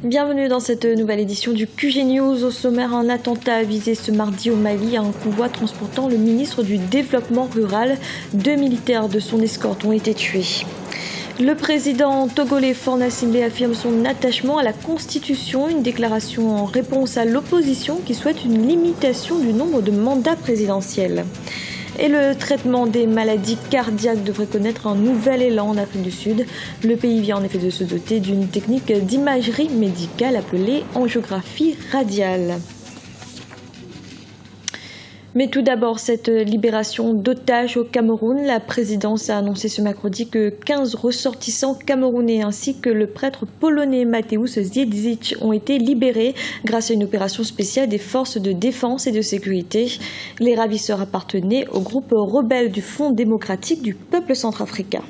Bienvenue dans cette nouvelle édition du QG News. Au sommaire, un attentat a visé ce mardi au Mali un convoi transportant le ministre du Développement rural. 2 militaires de son escorte ont été tués. Le président togolais Faure Gnassingbe affirme son attachement à la Constitution, une déclaration en réponse à l'opposition qui souhaite une limitation du nombre de mandats présidentiels. Et le traitement des maladies cardiaques devrait connaître un nouvel élan en Afrique du Sud. Le pays vient en effet de se doter d'une technique d'imagerie médicale appelée angiographie radiale. Mais tout d'abord, cette libération d'otages au Cameroun. La présidence a annoncé ce mercredi que 15 ressortissants camerounais ainsi que le prêtre polonais Mateusz Ziedzic ont été libérés grâce à une opération spéciale des forces de défense et de sécurité. Les ravisseurs appartenaient au groupe rebelle du Front démocratique du peuple centrafricain.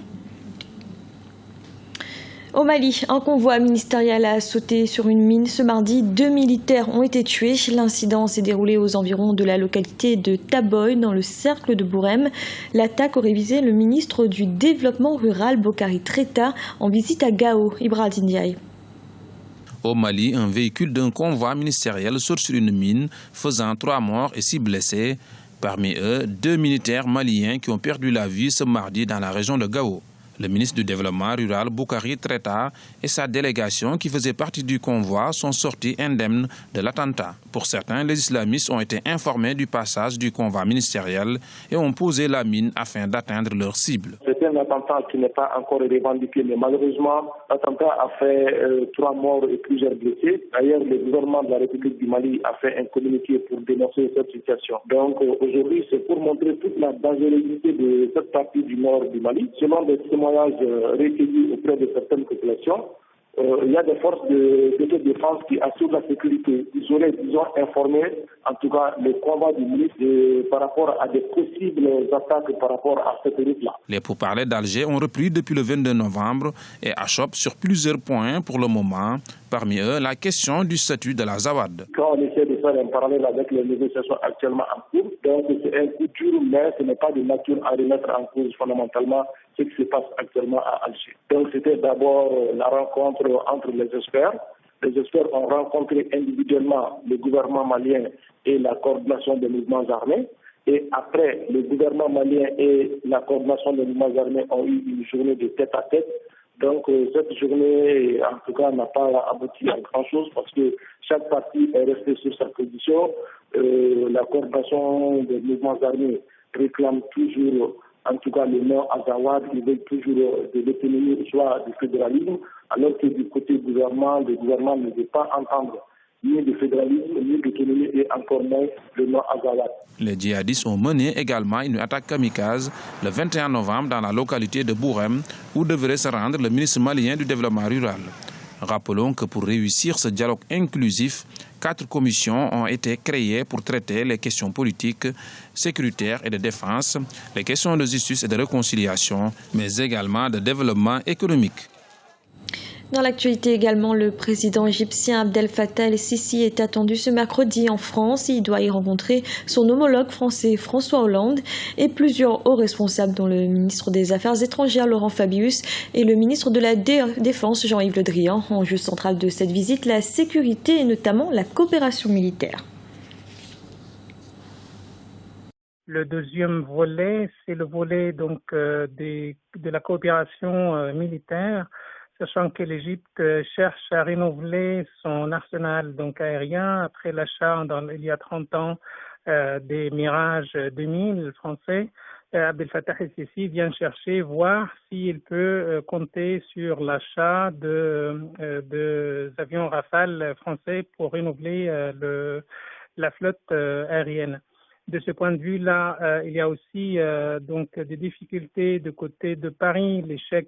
Au Mali, un convoi ministériel a sauté sur une mine ce mardi. 2 militaires ont été tués. L'incident s'est déroulé aux environs de la localité de Taboy, dans le cercle de Bourem. L'attaque aurait visé le ministre du Développement rural, Bokari Treta, en visite à Gao. Ibrahim Ndiaye. Au Mali, un véhicule d'un convoi ministériel saute sur une mine, faisant 3 morts et 6 blessés. Parmi eux, 2 militaires maliens qui ont perdu la vie ce mardi dans la région de Gao. Le ministre du Développement rural, Bokari Treta, et sa délégation qui faisait partie du convoi sont sortis indemnes de l'attentat. Pour certains, les islamistes ont été informés du passage du convoi ministériel et ont posé la mine afin d'atteindre leur cible. C'est un attentat qui n'est pas encore revendiqué, mais malheureusement, l'attentat a fait 3 morts et plusieurs blessés. D'ailleurs, le gouvernement de la République du Mali a fait un communiqué pour dénoncer cette situation. Donc aujourd'hui, c'est pour montrer toute la dangerosité de cette partie du nord du Mali. Selon des témoignages recueillis auprès de certaines populations, il y a des forces de défense qui assurent la sécurité. Ils auraient, disons, informé, en tout cas, le combat du ministre par rapport à des possibles attaques par rapport à cette route-là. Les pourparlers d'Alger ont repris depuis le 22 novembre et achoppent sur plusieurs points pour le moment. Parmi eux, la question du statut de la Zawad. Quand on essaie de faire un parallèle avec les négociations actuellement en cours, donc c'est un coup dur, mais ce n'est pas de nature à remettre en cause fondamentalement ce qui se passe actuellement à Alger. Donc c'était d'abord la rencontre entre les experts. Les experts ont rencontré individuellement le gouvernement malien et la coordination des mouvements armés. Et après, le gouvernement malien et la coordination des mouvements armés ont eu une journée de tête-à-tête. Donc cette journée, en tout cas, n'a pas abouti à grand-chose parce que chaque parti est resté sur sa position. La coordination des mouvements armés réclame toujours, en tout cas, le nom Azawad. Ils veulent toujours de l'autonomie, soit du fédéralisme, alors que du côté du gouvernement, le gouvernement ne veut pas entendre ni de fédéralisme, ni d'autonomie et encore moins le nom Azawad. Les djihadistes ont mené également une attaque kamikaze le 21 novembre dans la localité de Bourem, où devrait se rendre le ministre malien du Développement rural. Rappelons que pour réussir ce dialogue inclusif, 4 commissions ont été créées pour traiter les questions politiques, sécuritaires et de défense, les questions de justice et de réconciliation, mais également de développement économique. Dans l'actualité également, le président égyptien Abdel Fattah el-Sisi est attendu ce mercredi en France. Il doit y rencontrer son homologue français François Hollande et plusieurs hauts responsables dont le ministre des Affaires étrangères Laurent Fabius et le ministre de la Défense Jean-Yves Le Drian. Enjeu central de cette visite, la sécurité et notamment la coopération militaire. Le deuxième volet, c'est le volet de la coopération militaire, sachant que l'Égypte cherche à renouveler son arsenal aérien après l'achat il y a 30 ans des Mirage 2000 français. Abdel Fattah el-Sisi vient chercher, voir s'il peut compter sur l'achat de avions Rafale français pour renouveler la flotte aérienne. De ce point de vue-là, il y a aussi des difficultés de côté de Paris, l'échec,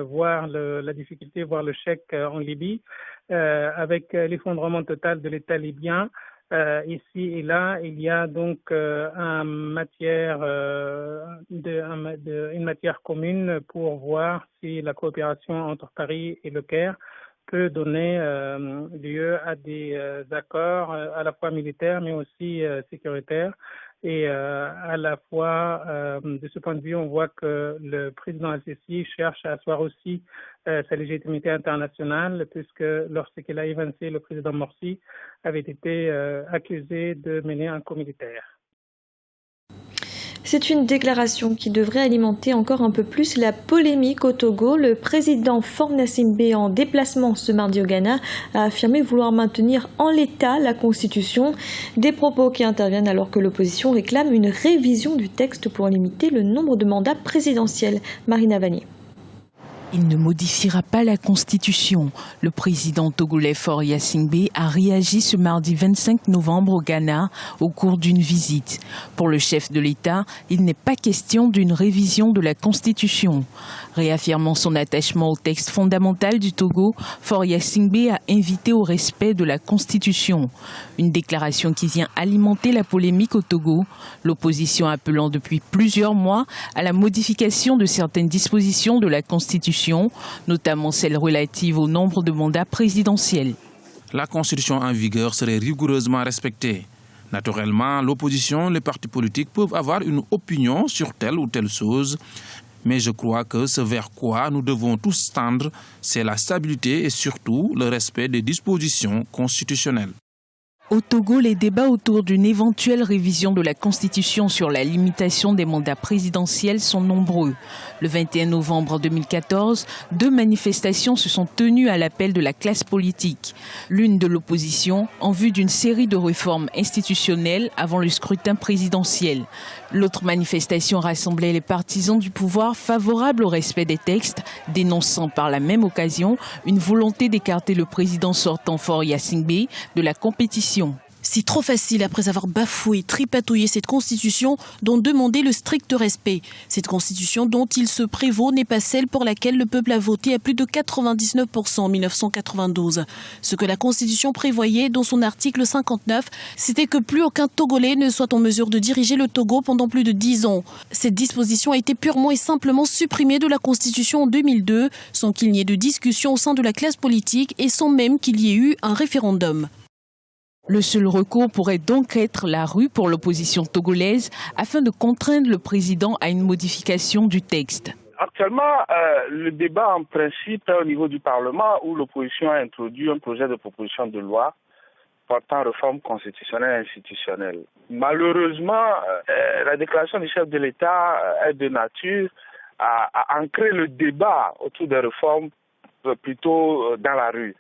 voire la difficulté, voire le chèque en Libye, avec l'effondrement total de l'État libyen. Ici et là, il y a une matière commune pour voir si la coopération entre Paris et le Caire peut donner lieu à des accords à la fois militaires mais aussi sécuritaires. Et à la fois, de ce point de vue, on voit que le président Al-Sisi cherche à asseoir aussi sa légitimité internationale, puisque lorsqu'il a évincé le président Morsi, avait été accusé de mener un coup militaire. C'est une déclaration qui devrait alimenter encore un peu plus la polémique au Togo. Le président Faure Gnassingbé, en déplacement ce mardi au Ghana, a affirmé vouloir maintenir en l'état la Constitution. Des propos qui interviennent alors que l'opposition réclame une révision du texte pour limiter le nombre de mandats présidentiels. Marina Vanier. Il ne modifiera pas la Constitution. Le président togolais Faure Gnassingbé a réagi ce mardi 25 novembre au Ghana au cours d'une visite. Pour le chef de l'État, il n'est pas question d'une révision de la Constitution. Réaffirmant son attachement au texte fondamental du Togo, Faure Gnassingbé a invité au respect de la Constitution. Une déclaration qui vient alimenter la polémique au Togo, l'opposition appelant depuis plusieurs mois à la modification de certaines dispositions de la Constitution, notamment celles relatives au nombre de mandats présidentiels. La Constitution en vigueur serait rigoureusement respectée. Naturellement, l'opposition, les partis politiques peuvent avoir une opinion sur telle ou telle chose, mais je crois que ce vers quoi nous devons tous tendre, c'est la stabilité et surtout le respect des dispositions constitutionnelles. Au Togo, les débats autour d'une éventuelle révision de la Constitution sur la limitation des mandats présidentiels sont nombreux. Le 21 novembre 2014, 2 manifestations se sont tenues à l'appel de la classe politique. L'une de l'opposition en vue d'une série de réformes institutionnelles avant le scrutin présidentiel. L'autre manifestation rassemblait les partisans du pouvoir favorables au respect des textes, dénonçant par la même occasion une volonté d'écarter le président sortant Faure Gnassingbé de la compétition. C'est trop facile après avoir bafoué, tripatouillé cette constitution dont demandait le strict respect. Cette constitution dont il se prévaut n'est pas celle pour laquelle le peuple a voté à plus de 99% en 1992. Ce que la constitution prévoyait dans son article 59, c'était que plus aucun Togolais ne soit en mesure de diriger le Togo pendant plus de 10 ans. Cette disposition a été purement et simplement supprimée de la constitution en 2002, sans qu'il n'y ait de discussion au sein de la classe politique et sans même qu'il y ait eu un référendum. Le seul recours pourrait donc être la rue pour l'opposition togolaise afin de contraindre le président à une modification du texte. Actuellement, le débat en principe est au niveau du Parlement où l'opposition a introduit un projet de proposition de loi portant réforme constitutionnelle et institutionnelle. Malheureusement, la déclaration du chef de l'État est de nature à ancrer le débat autour des réformes plutôt dans la rue,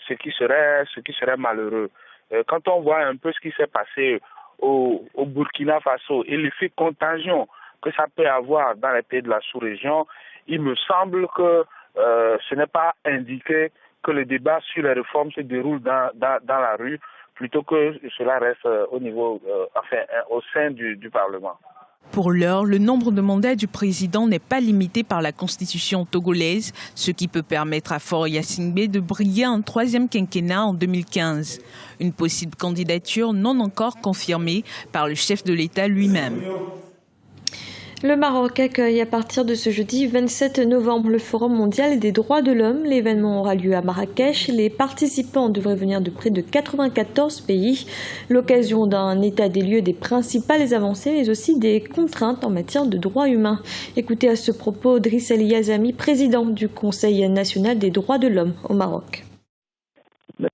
ce qui serait malheureux. Quand on voit un peu ce qui s'est passé au Burkina Faso et l'effet contagion que ça peut avoir dans les pays de la sous-région, il me semble que ce n'est pas indiqué que le débat sur les réformes se déroule dans la rue, plutôt que cela reste au sein du Parlement. Pour l'heure, le nombre de mandats du président n'est pas limité par la constitution togolaise, ce qui peut permettre à Faure Gnassingbé de briller un 3e quinquennat en 2015. Une possible candidature non encore confirmée par le chef de l'État lui-même. Le Maroc accueille à partir de ce jeudi 27 novembre le Forum mondial des droits de l'homme. L'événement aura lieu à Marrakech. Les participants devraient venir de près de 94 pays. L'occasion d'un état des lieux des principales avancées, mais aussi des contraintes en matière de droits humains. Écoutez à ce propos Driss El Yazami, président du Conseil national des droits de l'homme au Maroc.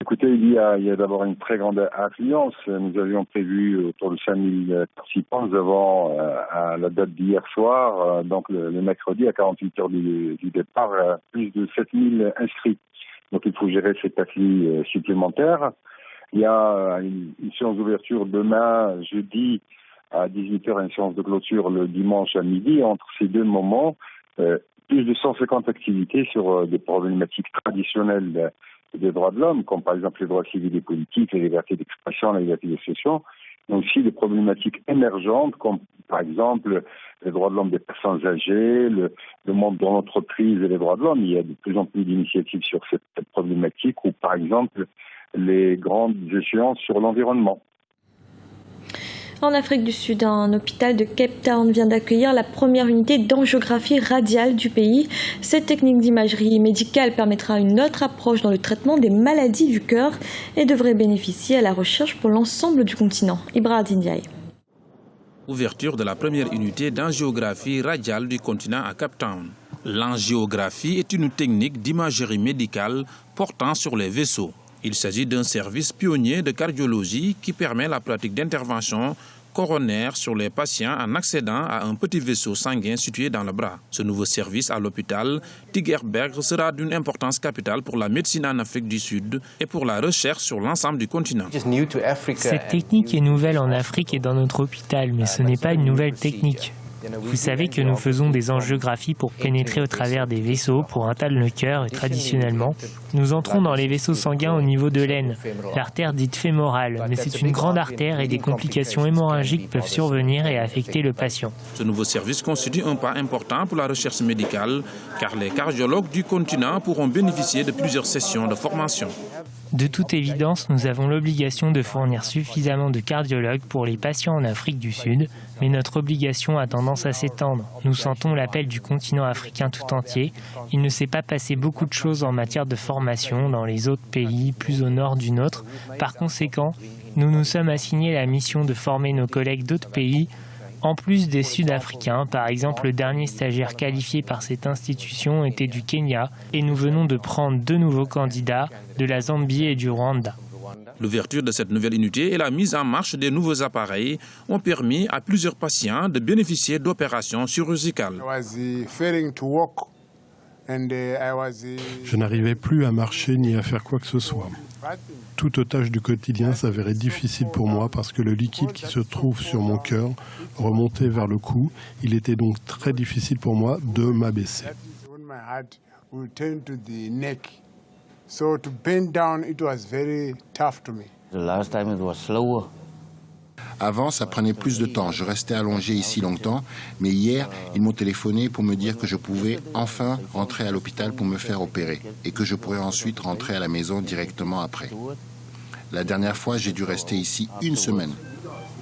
Écoutez, il y a d'abord une très grande affluence. Nous avions prévu autour de 5000 participants. Nous avons, à la date d'hier soir, donc le mercredi, à 48 heures du départ, plus de 7000 inscrits. Donc il faut gérer cet afflux supplémentaire. Il y a une séance d'ouverture demain, jeudi, à 18h, une séance de clôture le dimanche à midi. Entre ces deux moments, plus de 150 activités sur des problématiques traditionnelles des droits de l'homme, comme par exemple les droits civils et politiques, les libertés d'expression, la liberté d'expression, mais aussi des problématiques émergentes, comme par exemple les droits de l'homme des personnes âgées, le monde de l'entreprise et les droits de l'homme. Il y a de plus en plus d'initiatives sur cette problématique, ou par exemple les grandes échéances sur l'environnement. En Afrique du Sud, un hôpital de Cape Town vient d'accueillir la première unité d'angiographie radiale du pays. Cette technique d'imagerie médicale permettra une autre approche dans le traitement des maladies du cœur et devrait bénéficier à la recherche pour l'ensemble du continent. Ibra Ndiaye. Ouverture de la première unité d'angiographie radiale du continent à Cape Town. L'angiographie est une technique d'imagerie médicale portant sur les vaisseaux. Il s'agit d'un service pionnier de cardiologie qui permet la pratique d'interventions coronaires sur les patients en accédant à un petit vaisseau sanguin situé dans le bras. Ce nouveau service à l'hôpital Tygerberg sera d'une importance capitale pour la médecine en Afrique du Sud et pour la recherche sur l'ensemble du continent. Cette technique est nouvelle en Afrique et dans notre hôpital, mais ce n'est pas une nouvelle technique. Vous savez que nous faisons des angiographies pour pénétrer au travers des vaisseaux pour atteindre le cœur et traditionnellement, nous entrons dans les vaisseaux sanguins au niveau de l'aine, l'artère dite fémorale, mais c'est une grande artère et des complications hémorragiques peuvent survenir et affecter le patient. Ce nouveau service constitue un pas important pour la recherche médicale car les cardiologues du continent pourront bénéficier de plusieurs sessions de formation. De toute évidence, nous avons l'obligation de fournir suffisamment de cardiologues pour les patients en Afrique du Sud, mais notre obligation a tendance à s'étendre. Nous sentons l'appel du continent africain tout entier. Il ne s'est pas passé beaucoup de choses en matière de formation dans les autres pays, plus au nord du nôtre. Par conséquent, nous nous sommes assignés la mission de former nos collègues d'autres pays, en plus des Sud-Africains. Par exemple, le dernier stagiaire qualifié par cette institution était du Kenya et nous venons de prendre 2 nouveaux candidats de la Zambie et du Rwanda. L'ouverture de cette nouvelle unité et la mise en marche des nouveaux appareils ont permis à plusieurs patients de bénéficier d'opérations chirurgicales. Je n'arrivais plus à marcher ni à faire quoi que ce soit. Toute tâche du quotidien s'avérait difficile pour moi parce que le liquide qui se trouve sur mon cœur remontait vers le cou. Il était donc très difficile pour moi de m'abaisser. Avant, ça prenait plus de temps. Je restais allongé ici longtemps. Mais hier, ils m'ont téléphoné pour me dire que je pouvais enfin rentrer à l'hôpital pour me faire opérer et que je pourrais ensuite rentrer à la maison directement après. La dernière fois, j'ai dû rester ici 1 semaine.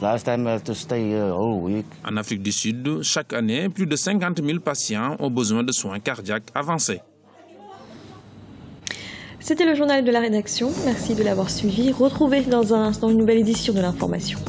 En Afrique du Sud, chaque année, plus de 50 000 patients ont besoin de soins cardiaques avancés. C'était le journal de la rédaction. Merci de l'avoir suivi. Retrouvez dans un instant une nouvelle édition de l'information.